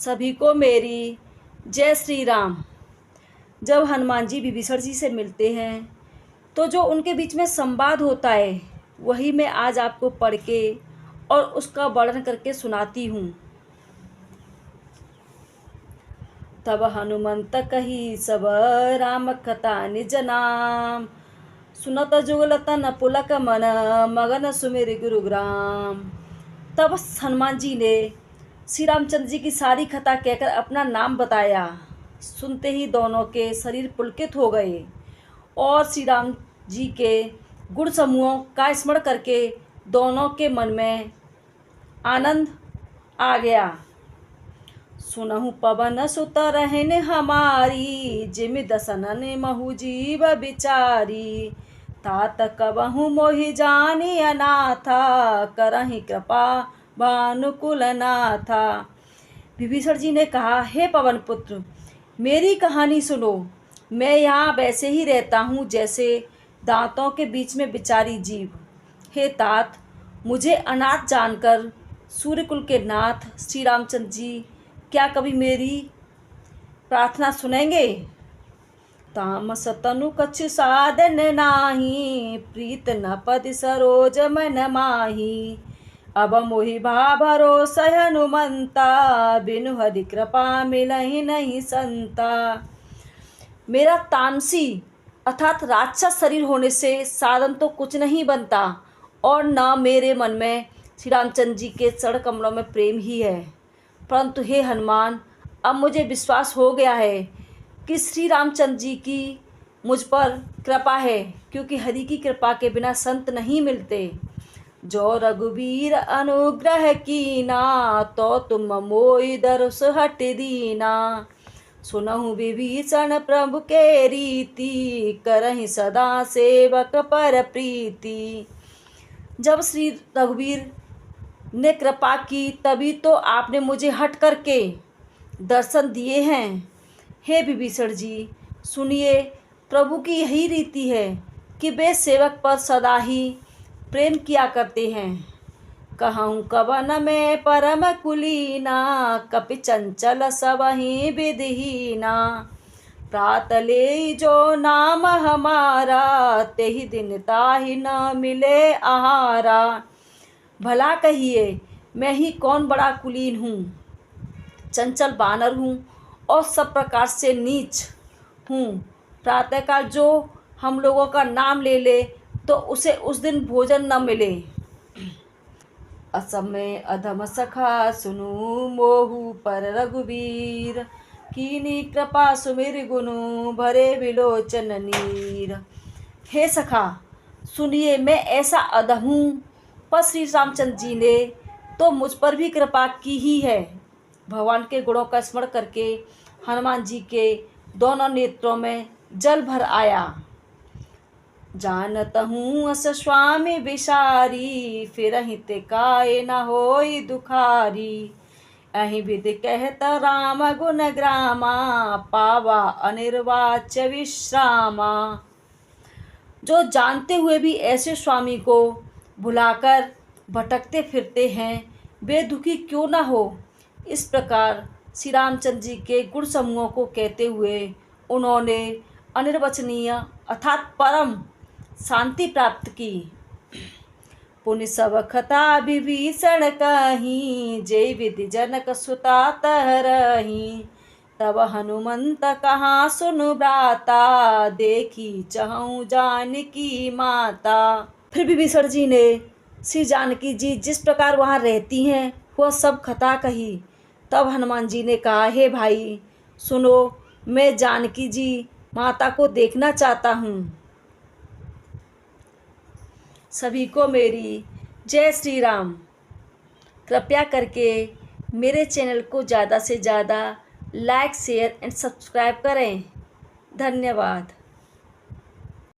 सभी को मेरी जय श्री राम। जब हनुमान जी विभीषण जी से मिलते हैं तो जो उनके बीच में संवाद होता है वही मैं आज आपको पढ़ के और उसका वर्णन करके सुनाती हूँ। तब हनुमंत कही सब राम कथा निज नाम, सुनत जुगल तन पुलक मन मगन सुमिर गुरुग्राम। तब हनुमान जी ने श्री रामचंद्र जी की सारी कथा कहकर अपना नाम बताया। सुनते ही दोनों के शरीर पुलकित हो गए और श्री राम जी के गुण समूहों का स्मरण करके दोनों के मन में आनंद आ गया। सुनहु पवन सुत रहन हमारी, जिमि दसनन महु जीव बिचारी। तात कबहु मोहि जानी अनाथा, करहि कृपा भानुकुल नाथा। विभीषण जी ने कहा, हे पवन पुत्र, मेरी कहानी सुनो। मैं यहाँ वैसे ही रहता हूँ जैसे दांतों के बीच में बिचारी जीव। हे तात, मुझे अनाथ जानकर सूर्यकुल के नाथ श्री रामचंद्र जी क्या कभी मेरी प्रार्थना सुनेंगे? तामस तनु कछु साधन नाही, प्रीत न पद सरोज मन माही। अब मोहि भा भरोसा हनुमंता, बिनु हरि कृपा मिलहि नहीं संता। मेरा तामसी अर्थात राक्षस शरीर होने से साधन तो कुछ नहीं बनता और न मेरे मन में श्री रामचंद्र जी के चरण कमलों में प्रेम ही है। परंतु हे हनुमान, अब मुझे विश्वास हो गया है कि श्री रामचंद्र जी की मुझ पर कृपा है, क्योंकि हरि की कृपा के बिना संत नहीं मिलते। जो रघुवीर अनुग्रह कीना, तो तुम मोहि दरस हट दीना। सुनहु विभीषण प्रभु के रीति, करहि सदा सेवक पर प्रीति। जब श्री रघुवीर ने कृपा की तभी तो आपने मुझे हट करके दर्शन दिए हैं। हे विभीषण जी, सुनिए, प्रभु की यही रीति है कि वे सेवक पर सदा ही प्रेम किया करते हैं। कहूँ कवन में परम कुलीना, कपि चंचल सबहि विधिहीना। प्रात ले जो नाम हमारा, तेहि दिन ताहि न मिले आहारा। भला कहिए, मैं ही कौन बड़ा कुलीन हूँ, चंचल बानर हूँ और सब प्रकार से नीच हूँ। प्रातःकाल जो हम लोगों का नाम ले ले तो उसे उस दिन भोजन न मिले। असमय अधम सखा सुनु, मोहु पर रघुवीर। कीनी कृपा सुमिर गुनु, भरे विलोचन नीर। हे सखा, सुनिए, मैं ऐसा अधम हूँ, पर श्री रामचंद्र जी ने तो मुझ पर भी कृपा की ही है। भगवान के गुणों का स्मरण करके हनुमान जी के दोनों नेत्रों में जल भर आया। जानत हूँ अस स्वामी विसारी, फिरहि ते काय न होई दुखारी। अहि विधि कहत राम गुण ग्रामा, पावा अनिर्वाच्य विश्रामा। जो जानते हुए भी ऐसे स्वामी को भुलाकर भटकते फिरते हैं, वे दुखी क्यों न हो। इस प्रकार श्री रामचंद्र जी के गुण समूहों को कहते हुए उन्होंने अनिर्वचनीय अर्थात परम शांति प्राप्त की। पुनि सब कथा विभीषण कही, जय विधि जनक सुता तरही। तब हनुमंत कहा सुनु भ्राता, देखी चहु जानकी माता। फिर विभीषण जी ने श्री जानकी जी जिस प्रकार वहाँ रहती हैं वह सब कथा कही। तब हनुमान जी ने कहा, हे भाई सुनो, मैं जानकी जी माता को देखना चाहता हूँ। सभी को मेरी जय श्री राम। कृपया करके मेरे चैनल को ज़्यादा से ज़्यादा लाइक, शेयर एंड सब्सक्राइब करें। धन्यवाद।